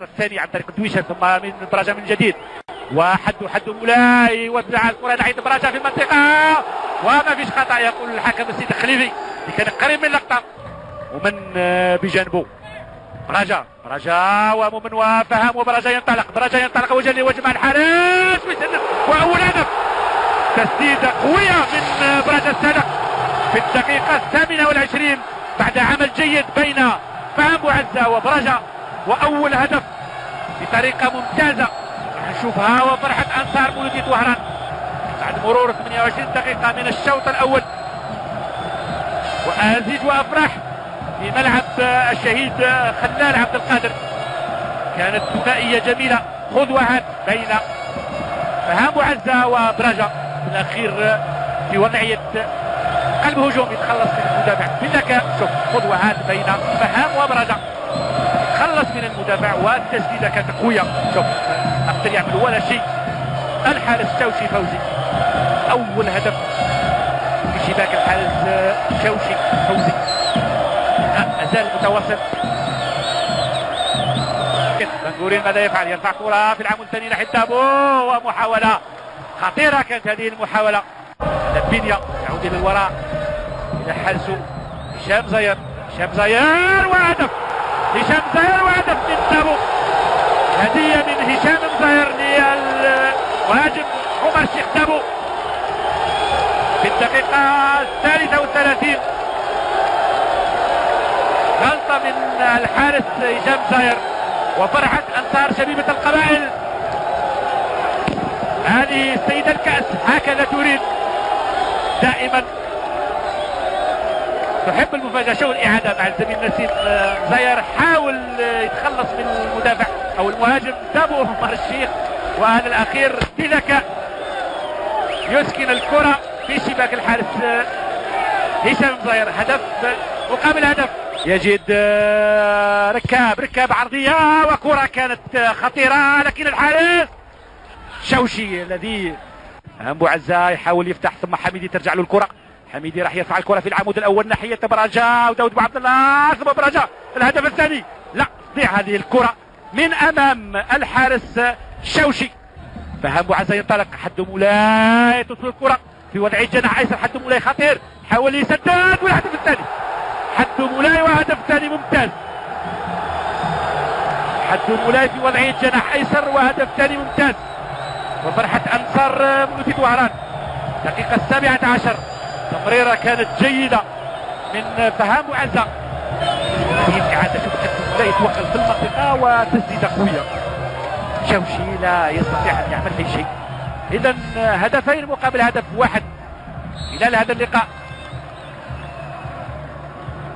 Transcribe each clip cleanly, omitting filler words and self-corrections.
الثاني عن طريق الدويشة ثم من براجا من جديد وحد مولاي يوزع الكرة ناحية براجا في المنطقة وما فيش خطأ يقول الحكم السيد الخليفي اللي كان قريب من اللقطة ومن بجانبه براجا ومؤمن وفهم وبراجا ينطلق وجلي وجمع الحارس واول هدف تسديدة قوية من براجا السادة في الدقيقة 28 بعد عمل جيد بين فهم وعزة وبراجا واول هدف بطريقة ممتازة نشوفها وفرحة انصار مولودية وهران بعد مرور 28 دقيقة من الشوط الاول وازيد وافرح في ملعب الشهيد خلال عبد القادر. كانت ثنائية جميلة خذ وهات بين فهام وعزة وبراجا في الاخير في وضعية قلب هجوم يتخلص من المدافع بالذكاء. شوف خذ وهات بين فهام وبراجا خلص من المدافع والتسديده كانت قويه. شوف ما قدر يعمل ولا شيء الحارس شوشي فوزي. اول هدف في شباك الحارس شوشي فوزي ما زال متواصل. بنغورين ماذا يفعل؟ يرفع كره في العمود الثاني ناحيه دابو ومحاوله خطيره كانت هذه المحاوله. بينيا يعود الى الوراء الى حارسه هشام زاير وهدف هشام زاير وهدف من دابو. هدية من هشام زاير للمهاجم عمر الشيخ دابو في الدقيقة 33. غلطة من الحارس هشام زاير وفرحة أنصار شبيبة القبائل. هذه السيدة الكأس هكذا تريد دائما تحب المفاجأة. شو الإعادة مع الزميل نسيم زاير حاول يتخلص من المدافع أو المهاجم دابو عمر الشيخ وهذا الأخير بذكاء يسكن الكرة في شباك الحارس هشام زاير. هدف مقابل هدف. يجد ركاب عرضية وكرة كانت خطيرة لكن الحارس شوشي الذي أبو عزة يحاول يفتح ثم حميدي ترجع له الكرة. حميدي راح يرفع الكرة في العمود الاول ناحيه براجا وداود بو عبد الله ثم براجا الهدف الثاني. لا تضيع هذه الكرة من امام الحارس شوشي. فهم بو عزة ينطلق حد مولاي تصل الكرة في وضعية جناح ايسر. حد مولاي خطير حاول يسدد والهدف الثاني. حد مولاي وهدف ثاني ممتاز. حد مولاي في وضعية جناح ايسر وهدف ثاني ممتاز وفرحة انصار مولودية وهران. دقيقة 17 تمريرة كانت جيدة من فهام وعزة. هي إعادة شوف حد مولاي يتوغل في المنطقة وتسديدة قوية. شوشي لا يستطيع أن يعمل أي شيء. إذا هدفين مقابل هدف واحد خلال هذا اللقاء.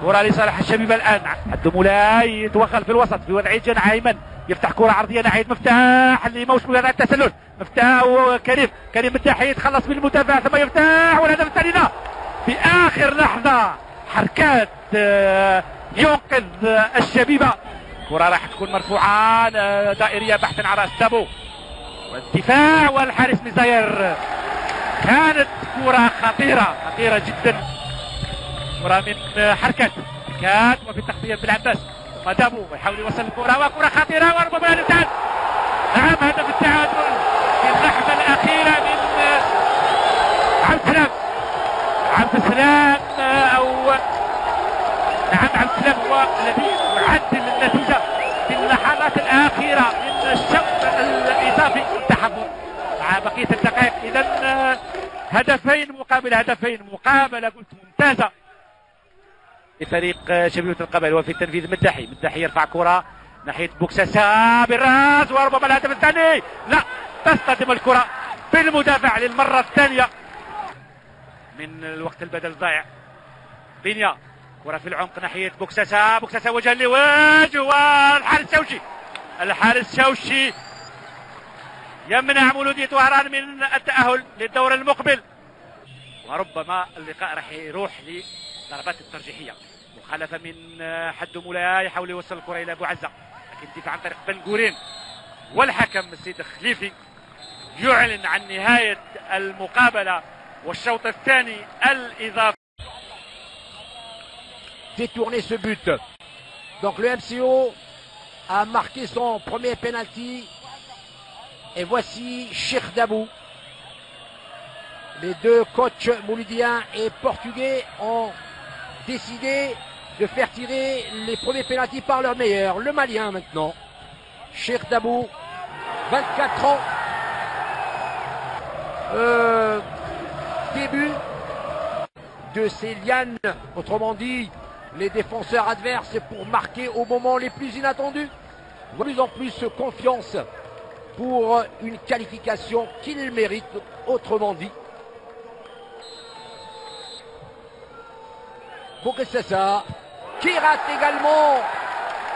كرة لصالح الشبيبة الآن. حد مولاي يتوغل في الوسط في وضعية جناح أيمن يفتح كرة عرضية ناحية مفتاح اللي موش بهذا التسلل. مفتاح وكريم مفتاح يتخلص من المدافع ثم يفتح والهدف الثاني لا في آخر لحظة. حركات ينقذ الشبيبة. كرة راح تكون مرفوعة دائرية بحثا عن رأس دابو والدفاع والحارس مزاير. كانت كرة خطيرة جدا. كرة من حركات وفي التغطية بالعباس ثم دابو يحاول يوصل الكرة وكرة خطيرة وربما الانتهاء. نعم هدف التعادل في اللحظة الأخيرة من عبد السلام أو نعم عبد السلام هو الذي يعدل النتيجة في اللحظات الأخيرة من الشوط الإضافي والتحضر مع بقية الدقائق. إذا هدفين مقابل هدفين. مقابلة قلت ممتازة لفريق شبيبة القبائل وفي التنفيذ مدحي يرفع كرة ناحية بوكساسا بالراس وربما الهدف الثاني. لا تصطدم الكرة بالمدافع للمرة الثانية من الوقت البدل الضائع. بينيا كرة في العمق ناحية بوكساسا وجه لوجه والحارس شوشي يمنع مولودية وهران من التأهل للدور المقبل. وربما اللقاء راح يروح لضربات الترجيحية. مخالفة من حد مولاي يحاول يوصل الكرة إلى أبو عزة لكن دفاع عن طريق بنغورين والحكم السيد الخليفي يعلن عن نهاية المقابلة والشوط الثاني الإضافي. Détourner ce but. Donc le MCO a marqué son premier penalty. Et voici Cheikh Dabou. Les deux coachs moulidiens et portugais ont décidé de faire tirer les premiers pénaltys par leur meilleur. Le Malien maintenant. Cheikh Dabou, 24 ans. Début de ces lianes, autrement dit, les défenseurs adverses pour marquer au moment les plus inattendus. De plus en plus confiance pour une qualification qu'il mérite, autrement dit. Bokessassa qui rate également.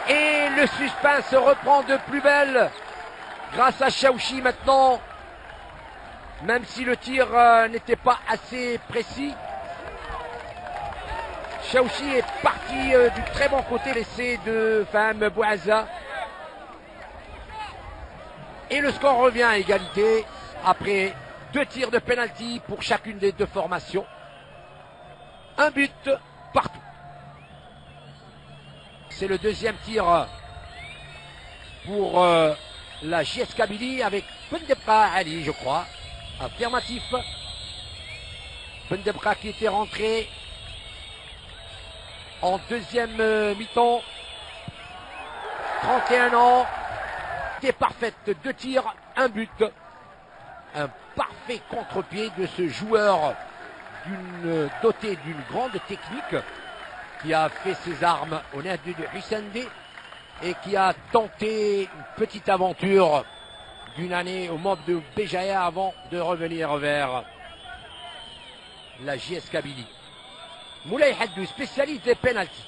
Et le suspense reprend de plus belle grâce à Chaouchi maintenant. Même si le tir n'était pas assez précis. Chaouchi est parti du très bon côté l'essai de Faham Bouazza. Et le score revient à égalité après 2 tirs de pénalty pour chacune des 2 formations. Un but partout. C'est le deuxième tir pour la JS Kabylie avec Bendebra Ali, je crois. Affirmatif. Bendebra qui était rentré en deuxième mi-temps. 31 ans. C'était parfaite. 2 tirs, 1 but. Un parfait contre-pied de ce joueur doté d'une grande technique qui a fait ses armes au nez de Hissende et qui a tenté une petite aventure d'une année au mob de Béjaïa avant de revenir vers la JS Kabylie. Moulay Haddou, spécialiste des pénaltys.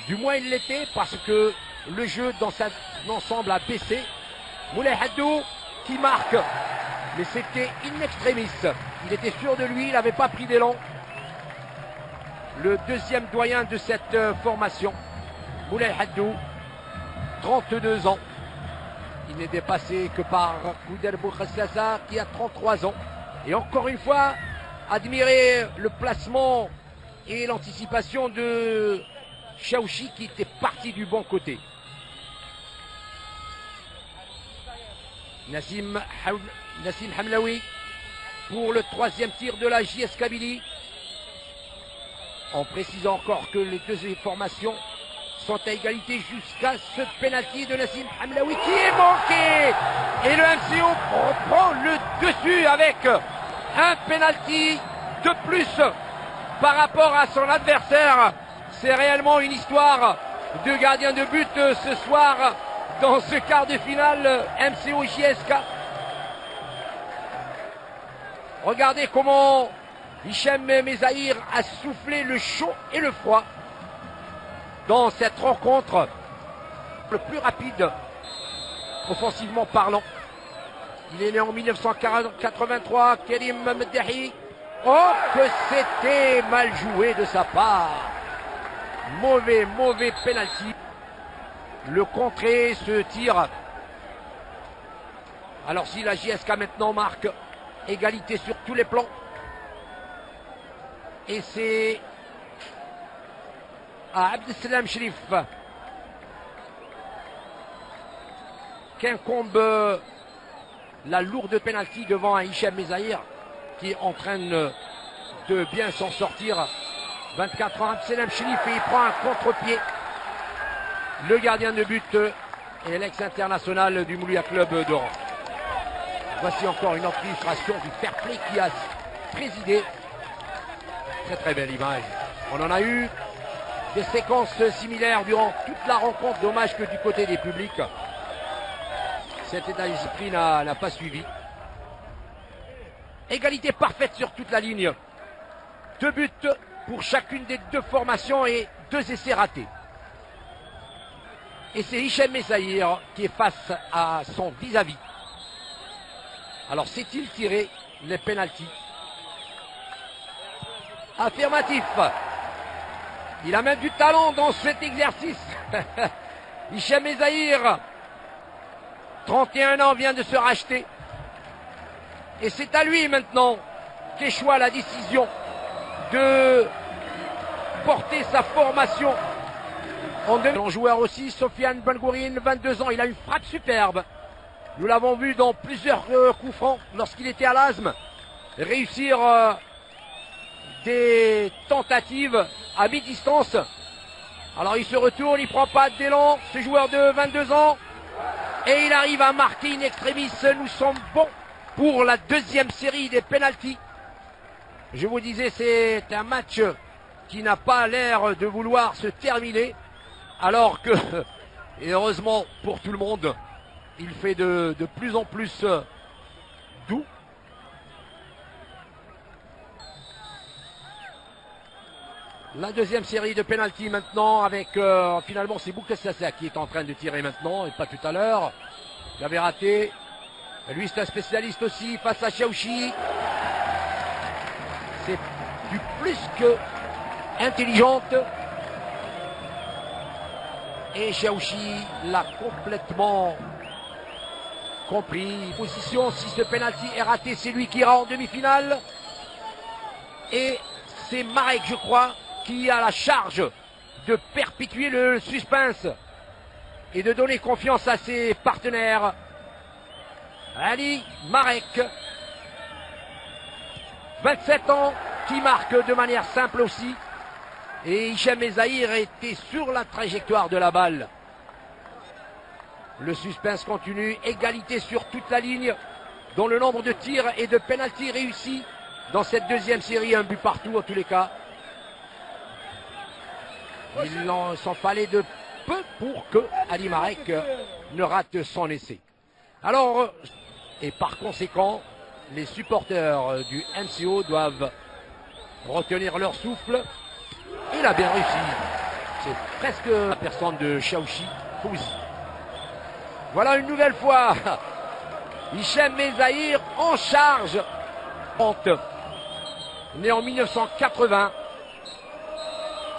Du moins il l'était parce que le jeu dans son ensemble a baissé. Moulay Haddou qui marque, mais c'était in extremis. Il était sûr de lui, il n'avait pas pris d'élan. Le deuxième doyen de cette formation, Moulay Haddou, 32 ans. Il n'est dépassé que par Kouder Bokessassa qui a 33 ans. Et encore une fois, admirer le placement et l'anticipation de Chaouchi qui était parti du bon côté. Nassim Hamlaoui pour le troisième tir de la JS Kabylie. En précisant encore que les 2 formations sont à égalité jusqu'à ce pénalty de Nassim Hamlaoui qui est manqué. Et le MCO reprend le dessus avec un pénalty de plus par rapport à son adversaire. C'est réellement une histoire de gardien de but ce soir dans ce quart de finale MCO JSK. Regardez comment Hicham Mezaïr a soufflé le chaud et le froid dans cette rencontre. Le plus rapide, offensivement parlant. Il est né en 1983, Kerim Mdehi. Oh, que c'était mal joué de sa part. Mauvais penalty. Le contré, ce tir. Alors si la JSK maintenant marque égalité sur tous les plans. Et c'est à Abdeslam Shrif qu'incombe la lourde penalty devant un Hicham Mezaïr qui est en train de bien s'en sortir. 24 ans, Abdeslam Shrif, et il prend un contre-pied. Le gardien de but et l'ex-international du Moulia Club d'Oran. Voici encore une autre illustration du fair play qui a présidé. Très belle image. On en a eu des séquences similaires durant toute la rencontre. Dommage que du côté des publics, cet état d'esprit n'a pas suivi. Égalité parfaite sur toute la ligne. 2 buts pour chacune des 2 formations et 2 essais ratés. Et c'est Hicham Mezaïr qui est face à son vis-à-vis. Alors sait-il tirer les pénaltys? Affirmatif. Il a même du talent dans cet exercice. Hicham Mezaïr, 31 ans, vient de se racheter. Et c'est à lui maintenant qu'échoit la décision de porter sa formation En joueur aussi, Sofiane Bengourine, 22 ans, il a une frappe superbe. Nous l'avons vu dans plusieurs coups francs lorsqu'il était à l'ASM réussir des tentatives à mi-distance. Alors il se retourne, il prend pas d'élan, ce joueur de 22 ans, et il arrive à marquer in extremis. Nous sommes bons pour la deuxième série des pénaltys. Je vous disais, c'est un match qui n'a pas l'air de vouloir se terminer, alors que, et heureusement pour tout le monde, il fait de plus en plus doux. La deuxième série de pénalty maintenant avec finalement c'est Boukessassa qui est en train de tirer maintenant et pas tout à l'heure. Il avait raté. Lui c'est un spécialiste aussi face à Chaouchi. C'est du plus que intelligente. Et Chaouchi l'a complètement compris. Position, si ce pénalty est raté, c'est lui qui ira en demi-finale. Et c'est Marek, je crois, qui a la charge de perpétuer le suspense et de donner confiance à ses partenaires. Ali Marek, 27 ans, qui marque de manière simple aussi. Et Hichem Ezzahir était sur la trajectoire de la balle. Le suspense continue, égalité sur toute la ligne, dont le nombre de tirs et de pénaltys réussis dans cette deuxième série, un but partout en tous les cas. Il s'en fallait de peu pour que Ali Marek ne rate son essai. Alors, et par conséquent, les supporters du MCO doivent retenir leur souffle. Il a bien réussi. C'est presque la personne de Chaouchi Fouzi. Voilà une nouvelle fois Hichem Ezzahir en charge. Né en 1980.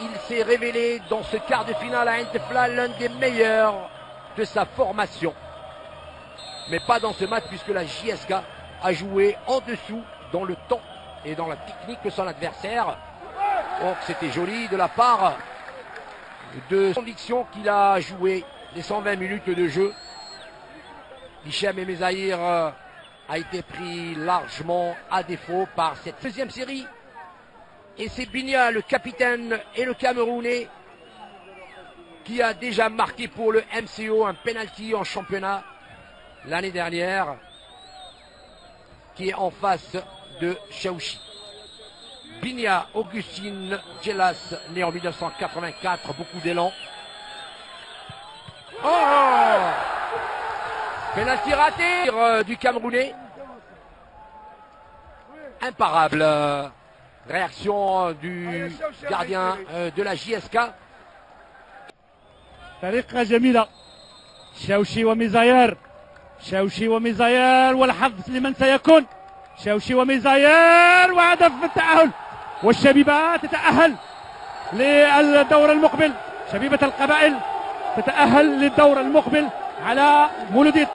Il s'est révélé dans ce quart de finale à Entefla l'un des meilleurs de sa formation. Mais pas dans ce match puisque la JSK a joué en dessous dans le temps et dans la technique de son adversaire. Donc c'était joli de la part de conviction qu'il a joué les 120 minutes de jeu. Hichem Ezzahir a été pris largement à défaut par cette deuxième série. Et c'est Binia, le capitaine et le Camerounais, qui a déjà marqué pour le MCO un penalty en championnat l'année dernière, qui est en face de Chaouchi. Binia Augustine Djelas, né en 1984, beaucoup d'élan. Oh! Penalty raté du Camerounais. Imparable. Réaction du gardien de la JSK. طريقة جميلة. شاوشي وميزاير. شاوشي وميزاير والحظ لمن سيكون. شاوشي وميزاير وهدف التأهل. والشبيبة تتأهل للدور المقبل. شبيبة القبائل تتأهل للدور المقبل على مولودية